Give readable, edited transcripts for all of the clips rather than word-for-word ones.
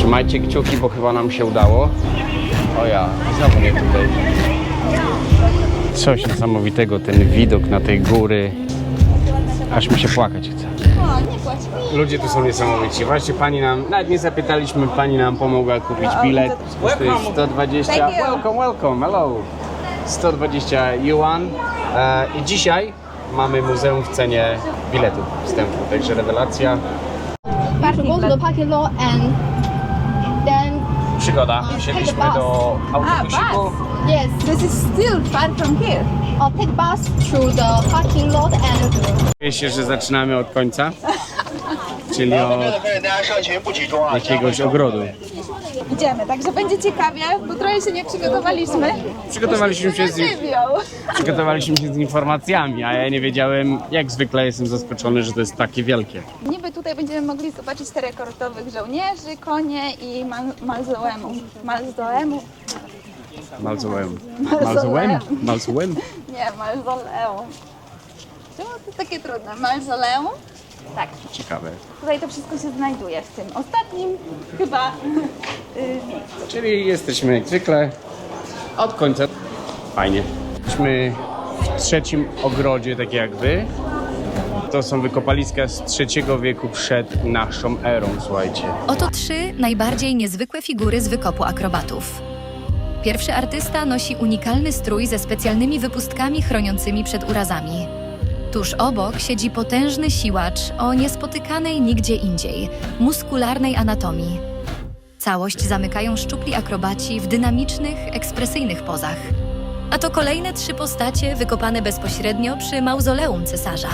Trzymajcie kciuki, bo chyba nam się udało. O ja, znowu nie tutaj. Coś niesamowitego, ten widok na tej góry. Aż mi się płakać chce. Ludzie tu są niesamowici. Właśnie pani nam, nawet nie zapytaliśmy, pani nam pomogła kupić bilet. Kosztuje 120. Welcome, hello. 120 yuan. I dzisiaj mamy muzeum w cenie biletu wstępu, także rewelacja. Go to the parking lot and then Przygoda. Wsiedliśmy do autobusiku. yes, this is still far from here. Take bus through the parking lot and Czuję się, że zaczynamy od końca, czyli od jakiegoś ogrodu. Idziemy, także będzie ciekawie, bo trochę się nie przygotowaliśmy. Przygotowaliśmy się z informacjami, a ja nie wiedziałem, jak zwykle jestem zaskoczony, że to jest takie wielkie. Niby tutaj będziemy mogli zobaczyć 4 kortowych żołnierzy, konie i mauzoleum. Mauzoleum? Nie, mauzoleum. Czemu to takie trudne? Mauzoleum? Tak, Ciekawe. tutaj to wszystko się znajduje w tym ostatnim chyba miejscu. Czyli jesteśmy jak zwykle od końca. Fajnie. Jesteśmy w trzecim ogrodzie, tak jakby. To są wykopaliska z III wieku przed naszą erą, słuchajcie. Oto 3 najbardziej niezwykłe figury z wykopu akrobatów. Pierwszy artysta nosi unikalny strój ze specjalnymi wypustkami chroniącymi przed urazami. Tuż obok siedzi potężny siłacz o niespotykanej nigdzie indziej, muskularnej anatomii. Całość zamykają szczupli akrobaci w dynamicznych, ekspresyjnych pozach. A to kolejne 3 postacie wykopane bezpośrednio przy mauzoleum cesarza.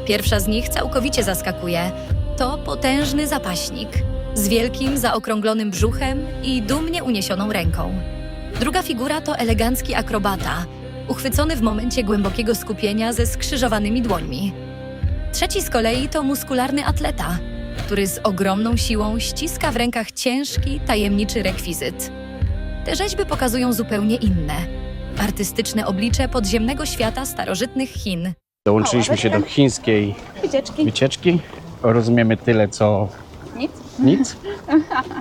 Pierwsza z nich całkowicie zaskakuje. To potężny zapaśnik z wielkim, zaokrąglonym brzuchem i dumnie uniesioną ręką. Druga figura to elegancki akrobata, uchwycony w momencie głębokiego skupienia ze skrzyżowanymi dłońmi. Trzeci z kolei to muskularny atleta, który z ogromną siłą ściska w rękach ciężki, tajemniczy rekwizyt. Te rzeźby pokazują zupełnie inne, artystyczne oblicze podziemnego świata starożytnych Chin. Dołączyliśmy się do chińskiej wycieczki. Rozumiemy tyle, co nic.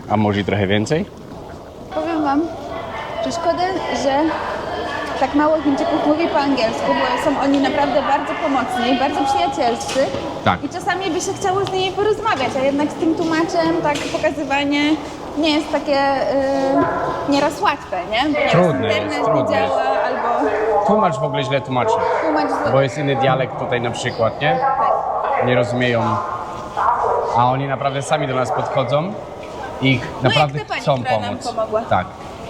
A może i trochę więcej. Powiem wam, że szkoda, że tak mało Chińczyków mówi po angielsku, bo są oni naprawdę bardzo pomocni, bardzo przyjacielscy. Tak. I czasami by się chciało z nimi porozmawiać, a jednak z tym tłumaczem tak pokazywanie nie jest takie nieraz łatwe, nie? Bo Trudne internet jest, trudne nie działa, albo Tłumacz w ogóle źle tłumaczy, tłumacz bo jest inny dialekt tutaj na przykład, nie? Nie rozumieją, a oni naprawdę sami do nas podchodzą i naprawdę jak ta pani, chcą która nam pomóc. pomogła. Tak,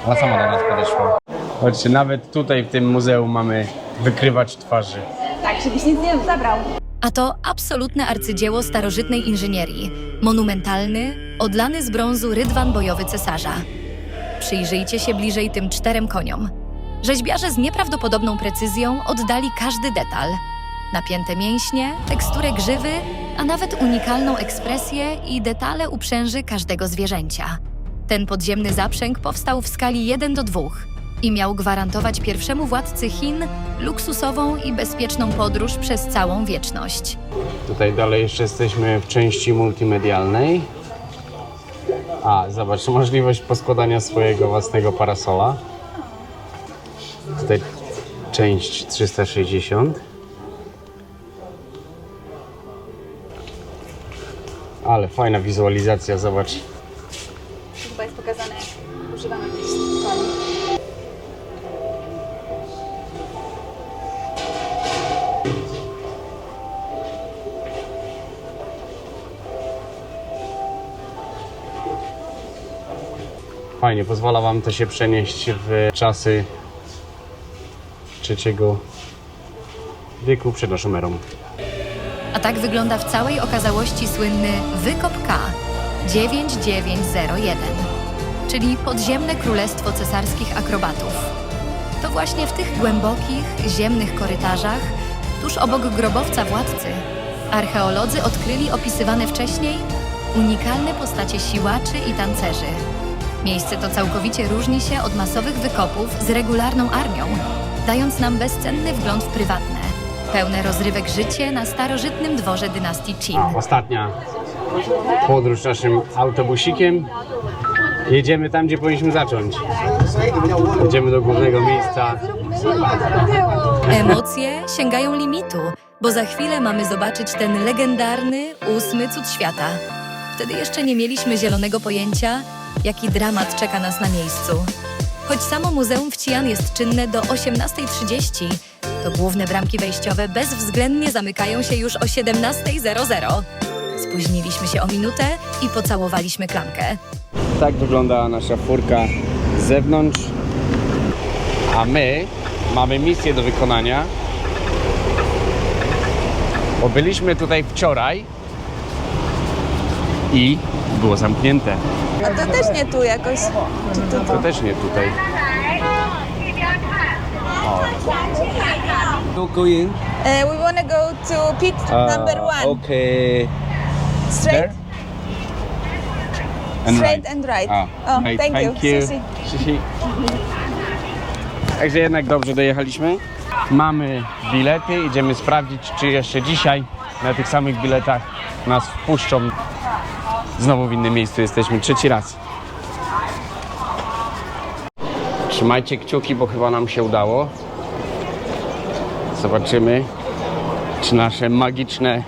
ona sama do nas podeszła. Chodźcie, nawet tutaj w tym muzeum mamy wykrywacz twarzy. tak, żebyś nic nie zabrał. A to absolutne arcydzieło starożytnej inżynierii. Monumentalny, odlany z brązu rydwan bojowy cesarza. Przyjrzyjcie się bliżej tym 4 koniom. Rzeźbiarze z nieprawdopodobną precyzją oddali każdy detal. Napięte mięśnie, teksturę grzywy, a nawet unikalną ekspresję i detale uprzęży każdego zwierzęcia. Ten podziemny zaprzęg powstał w skali 1:2 i miał gwarantować pierwszemu władcy Chin luksusową i bezpieczną podróż przez całą wieczność. Tutaj dalej jeszcze jesteśmy w części multimedialnej. A, zobacz, możliwość poskładania swojego własnego parasola. Tutaj część 360. Ale fajna wizualizacja, zobacz. Chyba jest pokazane, jak używamy tych koni. Fajnie, pozwala wam to się przenieść w czasy III wieku przed naszą erą. A tak wygląda w całej okazałości słynny Wykop K 9901, czyli podziemne królestwo cesarskich akrobatów. To właśnie w tych głębokich, ziemnych korytarzach, tuż obok grobowca władcy, archeolodzy odkryli opisywane wcześniej unikalne postacie siłaczy i tancerzy. Miejsce to całkowicie różni się od masowych wykopów z regularną armią, dając nam bezcenny wgląd w prywatne, pełne rozrywek życie na starożytnym dworze dynastii Qin. Ostatnia podróż naszym autobusikiem Jedziemy tam, gdzie powinniśmy zacząć. Jedziemy do głównego miejsca. Emocje sięgają limitu, bo za chwilę mamy zobaczyć ten legendarny 8. cud świata. Wtedy jeszcze nie mieliśmy zielonego pojęcia, jaki dramat czeka nas na miejscu. Choć samo Muzeum w Xi'an jest czynne do 18:30, to główne bramki wejściowe bezwzględnie zamykają się już o 17:00. Spóźniliśmy się o minutę i pocałowaliśmy klamkę. Tak wygląda nasza furka z zewnątrz. A my mamy misję do wykonania. Bo byliśmy tutaj wczoraj i było zamknięte. A to też nie tu jakoś. Czy tu? To też nie tutaj. Going. We wanna go to pit number 1. Okay. Straight, And straight right. and right. A, Oh, right. thank you. Susi. Susi. Także jednak dobrze dojechaliśmy. Mamy bilety, idziemy sprawdzić, czy jeszcze dzisiaj na tych samych biletach nas wpuszczą. Znowu w innym miejscu jesteśmy, trzeci raz. Trzymajcie kciuki, bo chyba nam się udało. Zobaczymy, czy nasze magiczne,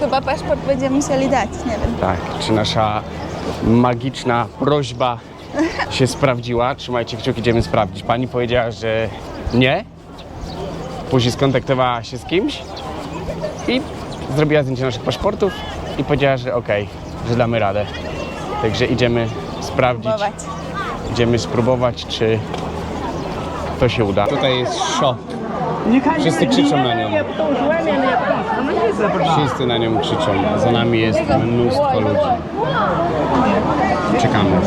Chyba paszport będziemy musieli dać, nie wiem. tak, czy nasza magiczna prośba się sprawdziła. Trzymajcie kciuki, idziemy sprawdzić. Pani powiedziała, że nie. Później skontaktowała się z kimś i zrobiła zdjęcie naszych paszportów i powiedziała, że okej, że damy radę. Także idziemy sprawdzić, Próbować. idziemy spróbować, czy to się uda. Tutaj jest szok. Wszyscy krzyczą na nią. Wszyscy na nią krzyczą. Za nami jest mnóstwo ludzi. Czekamy.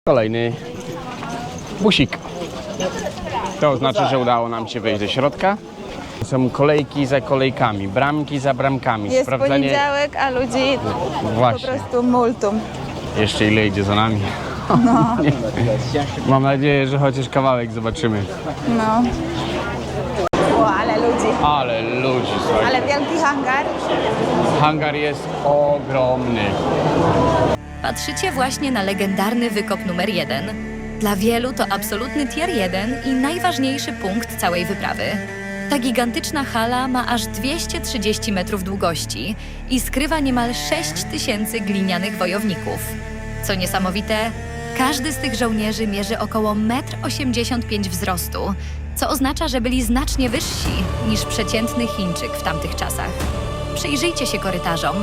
Kolejny busik. To oznacza, że udało nam się wejść do środka. Są kolejki za kolejkami, bramki za bramkami. Jest poniedziałek, a ludzi po Właśnie. prostu multum. Jeszcze ile idzie za nami. No. Mam nadzieję, że chociaż kawałek zobaczymy. No. O, ale ludzi. Ale ludzi, słuchaj. Ale wielki hangar. Hangar jest ogromny. Patrzycie właśnie na legendarny wykop numer 1. Dla wielu to absolutny tier 1 i najważniejszy punkt całej wyprawy. Ta gigantyczna hala ma aż 230 metrów długości i skrywa niemal 6000 glinianych wojowników. Co niesamowite, każdy z tych żołnierzy mierzy około 1,85 m wzrostu, co oznacza, że byli znacznie wyżsi niż przeciętny Chińczyk w tamtych czasach. Przyjrzyjcie się korytarzom.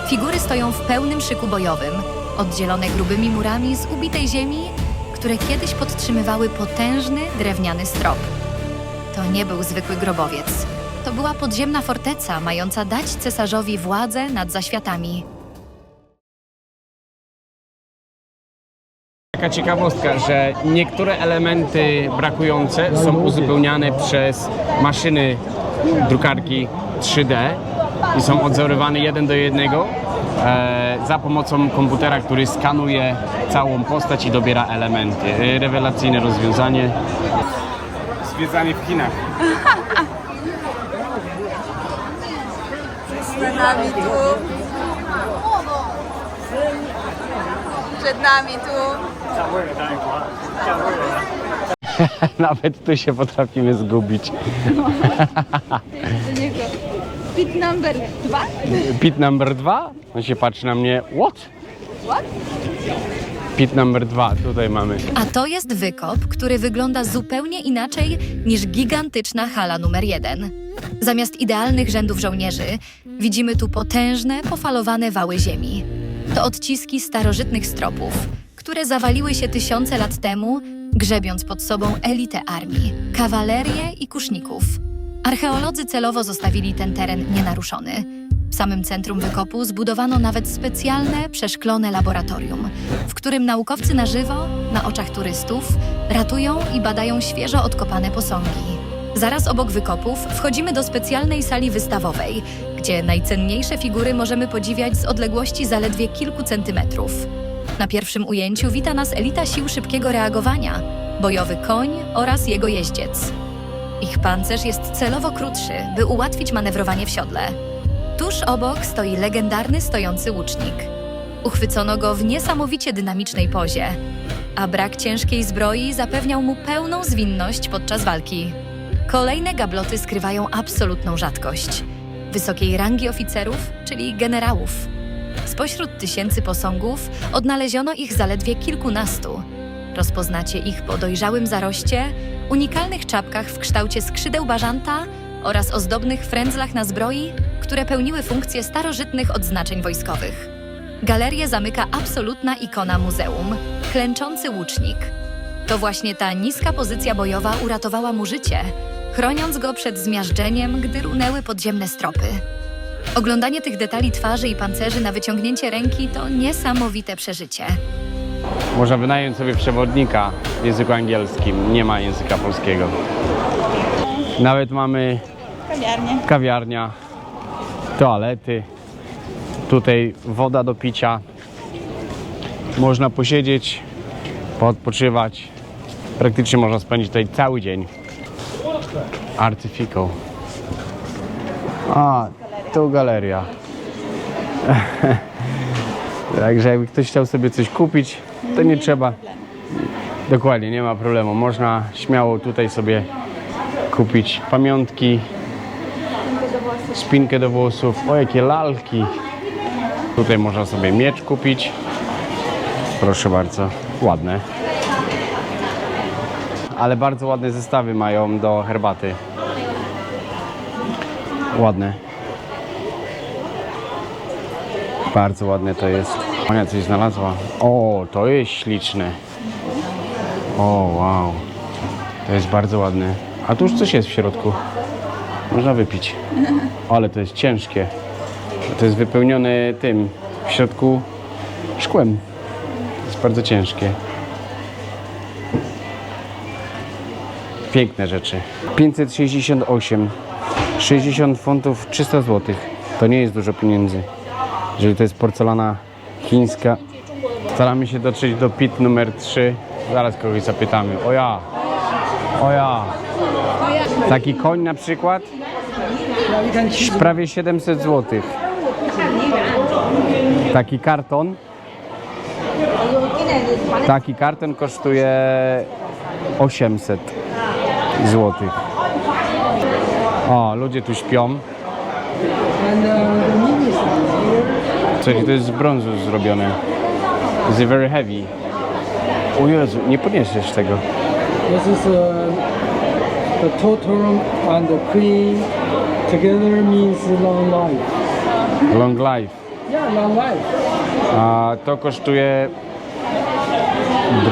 Figury stoją w pełnym szyku bojowym, oddzielone grubymi murami z ubitej ziemi, które kiedyś podtrzymywały potężny drewniany strop. To nie był zwykły grobowiec. To była podziemna forteca, mająca dać cesarzowi władzę nad zaświatami. Taka ciekawostka, że niektóre elementy brakujące są uzupełniane przez maszyny drukarki 3D i są odzorowane 1 do 1 za pomocą komputera, który skanuje całą postać i dobiera elementy. Rewelacyjne rozwiązanie. Zwiedzanie w Chinach. Przed nami tu. Przed nami tu. Nawet tu się potrafimy zgubić. Do niego. Pit number 2? Pit number 2? On się patrzy na mnie. What? What? Pit number 2, tutaj mamy. A to jest wykop, który wygląda zupełnie inaczej niż gigantyczna hala numer 1. Zamiast idealnych rzędów żołnierzy widzimy tu potężne, pofalowane wały ziemi. To odciski starożytnych stropów, które zawaliły się tysiące lat temu, grzebiąc pod sobą elitę armii, kawalerię i kuszników. Archeolodzy celowo zostawili ten teren nienaruszony. W samym centrum wykopu zbudowano nawet specjalne, przeszklone laboratorium, w którym naukowcy na żywo, na oczach turystów, ratują i badają świeżo odkopane posągi. Zaraz obok wykopów wchodzimy do specjalnej sali wystawowej, gdzie najcenniejsze figury możemy podziwiać z odległości zaledwie kilku centymetrów. na pierwszym ujęciu wita nas elita sił szybkiego reagowania, bojowy koń oraz jego jeździec. Ich pancerz jest celowo krótszy, by ułatwić manewrowanie w siodle. Tuż obok stoi legendarny stojący łucznik. Uchwycono go w niesamowicie dynamicznej pozie, a brak ciężkiej zbroi zapewniał mu pełną zwinność podczas walki. Kolejne gabloty skrywają absolutną rzadkość wysokiej rangi oficerów, czyli generałów. Spośród tysięcy posągów odnaleziono ich zaledwie kilkunastu. Rozpoznacie ich po dojrzałym zaroście, unikalnych czapkach w kształcie skrzydeł bażanta oraz ozdobnych frędzlach na zbroi, które pełniły funkcję starożytnych odznaczeń wojskowych. Galerię zamyka absolutna ikona muzeum – klęczący łucznik. To właśnie ta niska pozycja bojowa uratowała mu życie, chroniąc go przed zmiażdżeniem, gdy runęły podziemne stropy. Oglądanie tych detali twarzy i pancerzy na wyciągnięcie ręki to niesamowite przeżycie. Można wynająć sobie przewodnika w języku angielskim, nie ma języka polskiego. Nawet mamy kawiarnia, toalety, tutaj woda do picia. Można posiedzieć, poodpoczywać. Praktycznie można spędzić tutaj cały dzień. Artyfikał. A, tu galeria. Także jakby ktoś chciał sobie coś kupić, to nie trzeba. Dokładnie, nie ma problemu. Można śmiało tutaj sobie kupić pamiątki, spinkę do włosów. O, jakie lalki. Tutaj można sobie miecz kupić. Proszę bardzo, ładne. Ale bardzo ładne zestawy mają do herbaty. Ładne. Bardzo ładne to jest. Monia coś znalazła. O, to jest śliczne. O, wow. To jest bardzo ładne. A tu już coś jest w środku. Można wypić. Ale to jest ciężkie. To jest wypełnione tym w środku szkłem. To jest bardzo ciężkie. Piękne rzeczy. 568. 60 funtów, 300 zł. To nie jest dużo pieniędzy. Jeżeli to jest porcelana chińska. Staramy się dotrzeć do pit numer 3. Zaraz kogoś zapytamy. O ja. O ja. Taki koń na przykład prawie 700 zł. Taki karton. Taki karton kosztuje 800 zł. O, ludzie tu śpią. Czyli to jest z brązu zrobione. It's very heavy. O Jezu, nie podniesiesz tego. This is the total and the queen together means long life. Long life. Yeah, long life. A to kosztuje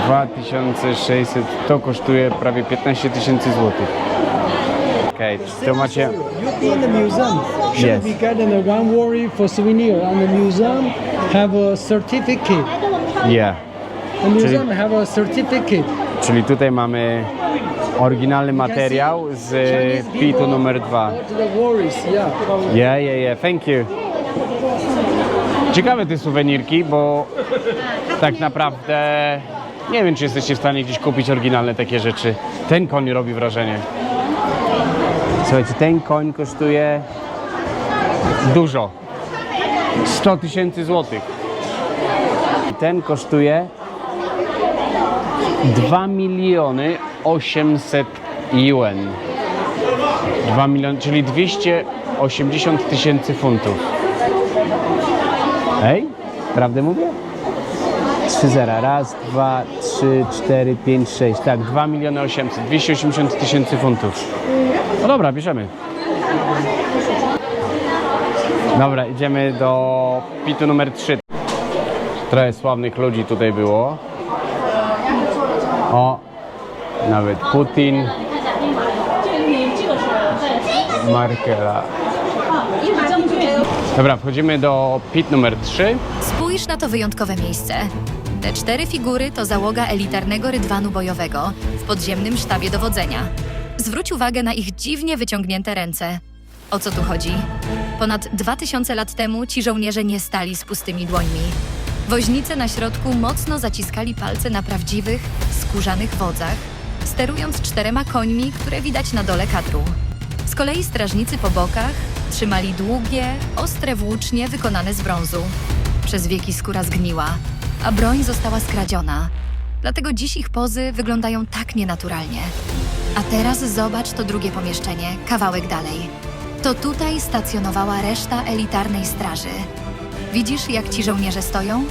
2600. To kosztuje prawie 15 000 złotych. Okej, to macie... You be in the museum. Should Yes. be getting a one worry for souvenir, and the museum have a certificate. Yeah. The museum have a certificate. Czyli tutaj mamy oryginalny materiał z pitu numer 2. Go to the worries, yeah. Yeah. Thank you. Ciekawe te suwenirki, bo tak naprawdę nie wiem, czy jesteście w stanie gdzieś kupić oryginalne takie rzeczy. Ten koń robi wrażenie. Słuchajcie, ten koń kosztuje dużo. 100 000 złotych. Ten kosztuje 2 800 yuan. 2 miliony, czyli 280 000 funtów. Ej, prawdę mówię? 3 zera. Raz, 2, 3, 4, 5, 6. Tak, 2 800 000, 280 000 funtów. No dobra, bierzemy. Dobra, idziemy do pitu numer 3. Trochę sławnych ludzi tutaj było. O, nawet Putin. Merkela. Dobra, wchodzimy do pit numer 3. Spójrz na to wyjątkowe miejsce. Te 4 figury to załoga elitarnego rydwanu bojowego w podziemnym sztabie dowodzenia. Zwróć uwagę na ich dziwnie wyciągnięte ręce. O co tu chodzi? Ponad 2000 lat temu ci żołnierze nie stali z pustymi dłońmi. Woźnice na środku mocno zaciskali palce na prawdziwych, skórzanych wodzach, sterując 4 końmi, które widać na dole kadru. Z kolei strażnicy po bokach trzymali długie, ostre włócznie wykonane z brązu. Przez wieki skóra zgniła, a broń została skradziona. Dlatego dziś ich pozy wyglądają tak nienaturalnie. A teraz zobacz to drugie pomieszczenie, kawałek dalej. To tutaj stacjonowała reszta elitarnej straży. Widzisz, jak ci żołnierze stoją?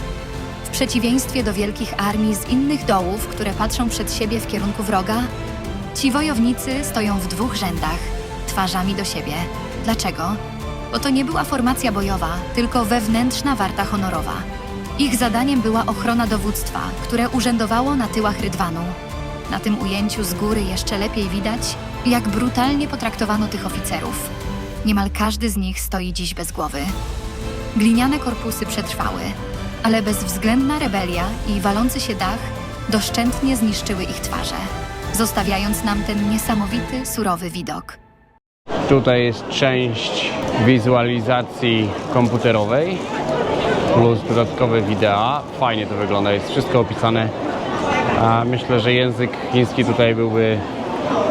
W przeciwieństwie do wielkich armii z innych dołów, które patrzą przed siebie w kierunku wroga, ci wojownicy stoją w 2 rzędach, twarzami do siebie. Dlaczego? Bo to nie była formacja bojowa, tylko wewnętrzna warta honorowa. Ich zadaniem była ochrona dowództwa, które urzędowało na tyłach rydwanu. Na tym ujęciu z góry jeszcze lepiej widać, jak brutalnie potraktowano tych oficerów. Niemal każdy z nich stoi dziś bez głowy. Gliniane korpusy przetrwały, ale bezwzględna rebelia i walący się dach doszczętnie zniszczyły ich twarze, zostawiając nam ten niesamowity, surowy widok. Tutaj jest część wizualizacji komputerowej plus dodatkowe wideo. Fajnie to wygląda, jest wszystko opisane. A myślę, że język chiński tutaj byłby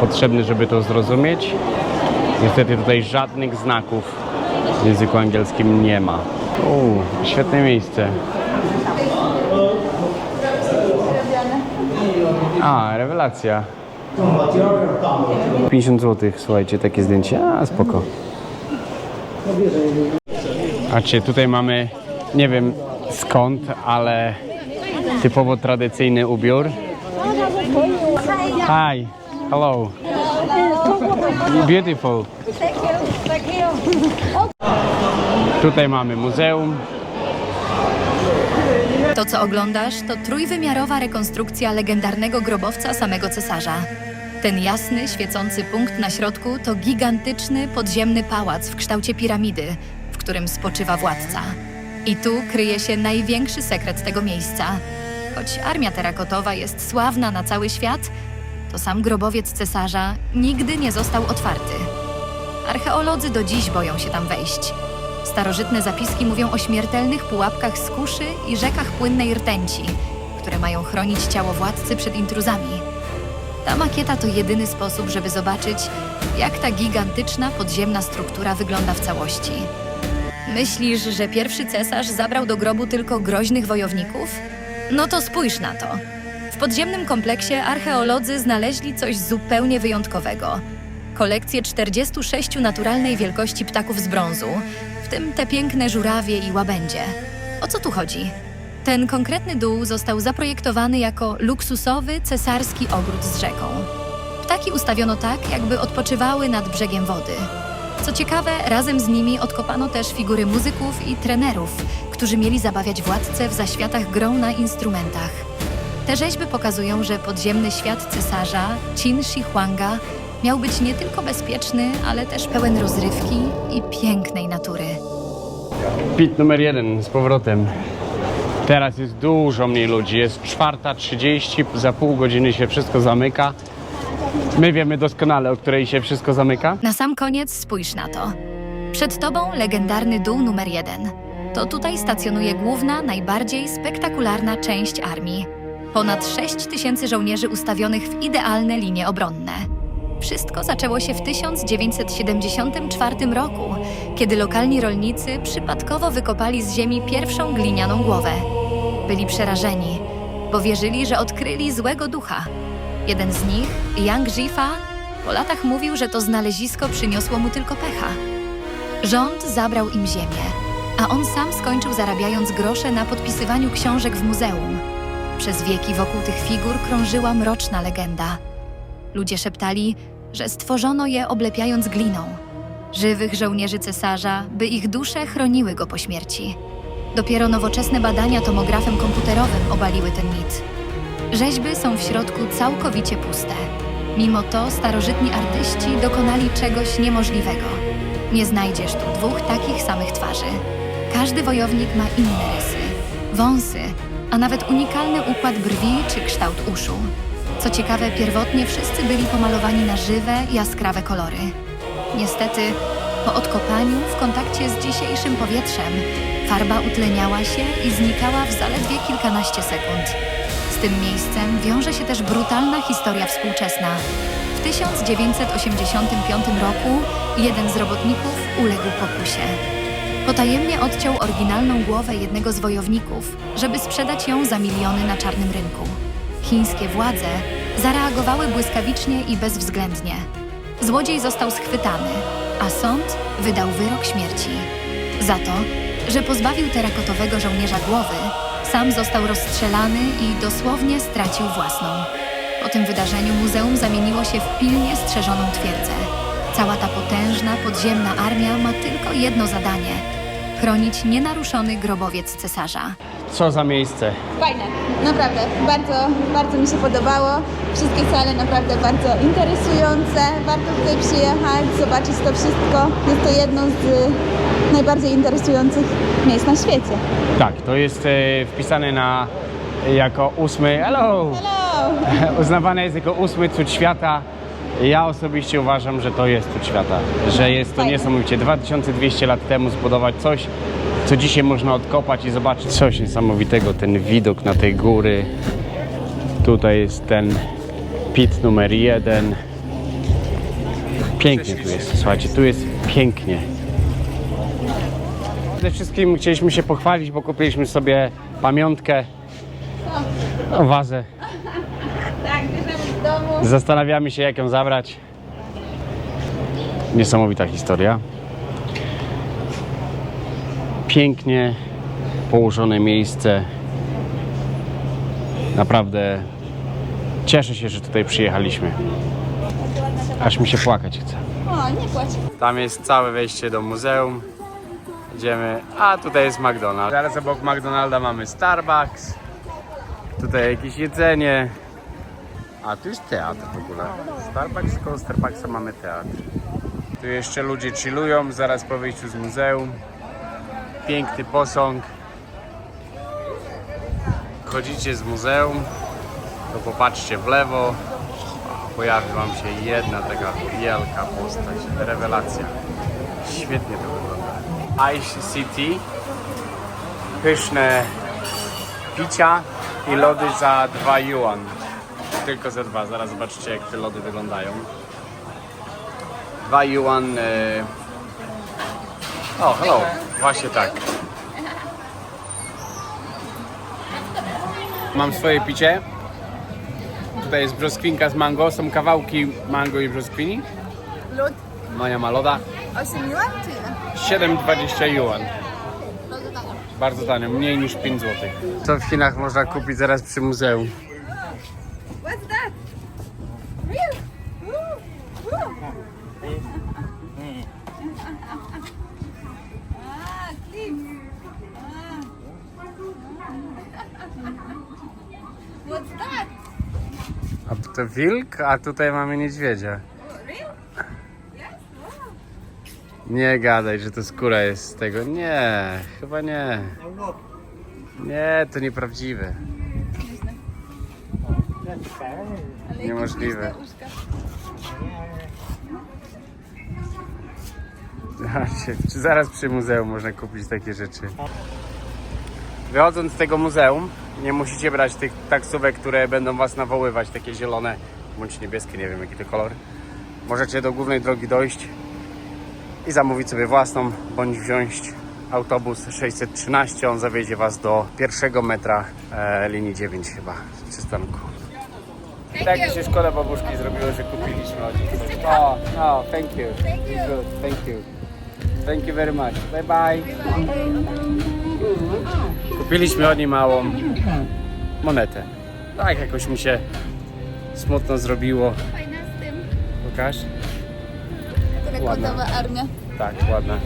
potrzebny, żeby to zrozumieć. Niestety tutaj żadnych znaków w języku angielskim nie ma. Świetne miejsce. Rewelacja. 50 zł, słuchajcie, takie zdjęcie. Spoko. Patrzcie, tutaj mamy, nie wiem skąd, ale typowo tradycyjny ubiór. Hi, hello. Beautiful. Tutaj mamy muzeum. To, co oglądasz, to trójwymiarowa rekonstrukcja legendarnego grobowca samego cesarza. Ten jasny, świecący punkt na środku to gigantyczny, podziemny pałac w kształcie piramidy, w którym spoczywa władca. I tu kryje się największy sekret tego miejsca. Choć armia terakotowa jest sławna na cały świat, to sam grobowiec cesarza nigdy nie został otwarty. Archeolodzy do dziś boją się tam wejść. Starożytne zapiski mówią o śmiertelnych pułapkach z kuszy i rzekach płynnej rtęci, które mają chronić ciało władcy przed intruzami. Ta makieta to jedyny sposób, żeby zobaczyć, jak ta gigantyczna podziemna struktura wygląda w całości. Myślisz, że pierwszy cesarz zabrał do grobu tylko groźnych wojowników? No to spójrz na to. W podziemnym kompleksie archeolodzy znaleźli coś zupełnie wyjątkowego. Kolekcję 46 naturalnej wielkości ptaków z brązu, w tym te piękne żurawie i łabędzie. O co tu chodzi? Ten konkretny dół został zaprojektowany jako luksusowy, cesarski ogród z rzeką. Ptaki ustawiono tak, jakby odpoczywały nad brzegiem wody. Co ciekawe, razem z nimi odkopano też figury muzyków i trenerów, którzy mieli zabawiać władcę w zaświatach grą na instrumentach. Te rzeźby pokazują, że podziemny świat cesarza, Qin Shi Huanga, miał być nie tylko bezpieczny, ale też pełen rozrywki i pięknej natury. Pit numer 1 z powrotem. Teraz jest dużo mniej ludzi, jest 4:30, za pół godziny się wszystko zamyka. My wiemy doskonale, o której się wszystko zamyka. Na sam koniec spójrz na to. Przed tobą legendarny dół numer 1. To tutaj stacjonuje główna, najbardziej spektakularna część armii. Ponad 6000 żołnierzy ustawionych w idealne linie obronne. Wszystko zaczęło się w 1974 roku, kiedy lokalni rolnicy przypadkowo wykopali z ziemi pierwszą glinianą głowę. Byli przerażeni, bo wierzyli, że odkryli złego ducha. Jeden z nich, Yang Jifa, po latach mówił, że to znalezisko przyniosło mu tylko pecha. Rząd zabrał im ziemię, a on sam skończył zarabiając grosze na podpisywaniu książek w muzeum. Przez wieki wokół tych figur krążyła mroczna legenda. Ludzie szeptali, że stworzono je oblepiając gliną. Żywych żołnierzy cesarza, by ich dusze chroniły go po śmierci. Dopiero nowoczesne badania tomografem komputerowym obaliły ten mit. Rzeźby są w środku całkowicie puste. Mimo to starożytni artyści dokonali czegoś niemożliwego. Nie znajdziesz tu 2 takich samych twarzy. Każdy wojownik ma inne rysy, wąsy, a nawet unikalny układ brwi czy kształt uszu. Co ciekawe, pierwotnie wszyscy byli pomalowani na żywe, jaskrawe kolory. Niestety, po odkopaniu, w kontakcie z dzisiejszym powietrzem, Farba utleniała się i znikała w zaledwie kilkanaście sekund. Z tym miejscem wiąże się też brutalna historia współczesna. W 1985 roku jeden z robotników uległ pokusie. Potajemnie odciął oryginalną głowę jednego z wojowników, żeby sprzedać ją za miliony na czarnym rynku. Chińskie władze zareagowały błyskawicznie i bezwzględnie. Złodziej został schwytany, a sąd wydał wyrok śmierci. Za to, że pozbawił terakotowego żołnierza głowy, sam został rozstrzelany i dosłownie stracił własną. Po tym wydarzeniu muzeum zamieniło się w pilnie strzeżoną twierdzę. Cała ta potężna, podziemna armia ma tylko jedno zadanie – chronić nienaruszony grobowiec cesarza. Co za miejsce. Fajne, naprawdę, bardzo mi się podobało. Wszystkie sale naprawdę bardzo interesujące. Warto tutaj przyjechać, zobaczyć to wszystko. Jest to jedno z najbardziej interesujących miejsc na świecie. Tak, to jest wpisane jako 8. Hello! Hello! Uznawane jest jako 8 cud świata. Ja osobiście uważam, że to jest cud świata. Że jest to Fajne. niesamowicie 2200 lat temu zbudować coś, co dzisiaj można odkopać i zobaczyć coś niesamowitego. Ten widok na tej góry. Tutaj jest ten pit numer 1. Pięknie tu jest, słuchajcie, tu jest pięknie. Przede wszystkim chcieliśmy się pochwalić, bo kupiliśmy sobie pamiątkę, wazę. Tak, bierzemy z domu. Zastanawiamy się, jak ją zabrać. Niesamowita historia. Pięknie położone miejsce. Naprawdę cieszę się, że tutaj przyjechaliśmy. Aż mi się płakać chce. O, nie płacz. Tam jest całe wejście do muzeum. Idziemy, a tutaj jest McDonald's. Zaraz obok McDonalda mamy Starbucks. Tutaj jakieś jedzenie. A tu jest teatr w ogóle. Starbucks, koło Starbucksa mamy teatr. Tu jeszcze ludzie chillują zaraz po wyjściu z muzeum. Piękny posąg. Chodzicie z muzeum, to popatrzcie w lewo. Pojawi wam się jedna taka wielka postać. Rewelacja. Świetnie to wygląda. Ice City. Pyszne picia i lody za 2 yuan. Tylko za 2. Zaraz zobaczycie, jak te lody wyglądają. 2 yuan. O, hello. Właśnie tak. Mam swoje picie. Tutaj jest brzoskwinka z mango. Są kawałki mango i brzoskwini. Lód Moja ma loda. 8 yuan czy ile? 7,20 yuan. Bardzo tanio. Bardzo tanio, mniej niż 5 zł. Co w Chinach można kupić zaraz przy muzeum? What's that? Real? Clip. What's that? A to wilk, a tutaj mamy niedźwiedzia. Real? Yes? Wow. Nie gadaj, że to skóra jest z tego. Nie, chyba nie. Nie, to nieprawdziwe. Niemożliwe. Zobaczcie, czy zaraz przy muzeum można kupić takie rzeczy. Wychodząc z tego muzeum, nie musicie brać tych taksówek, które będą was nawoływać, takie zielone bądź niebieskie, nie wiem jaki to kolor. Możecie do głównej drogi dojść i zamówić sobie własną, bądź wziąć autobus 613. On zawiezie was do pierwszego metra linii 9 chyba, przystanku. Tak mi się szkoda babuszki zrobiło, że kupiliśmy od nich. O, no, thank you. Good, thank you. Thank you very much. Bye bye. Kupiliśmy od niej małą monetę. Tak jakoś mi się smutno zrobiło. Fajna z tym. Pokaż. Rekordowa armia. Tak, ładna.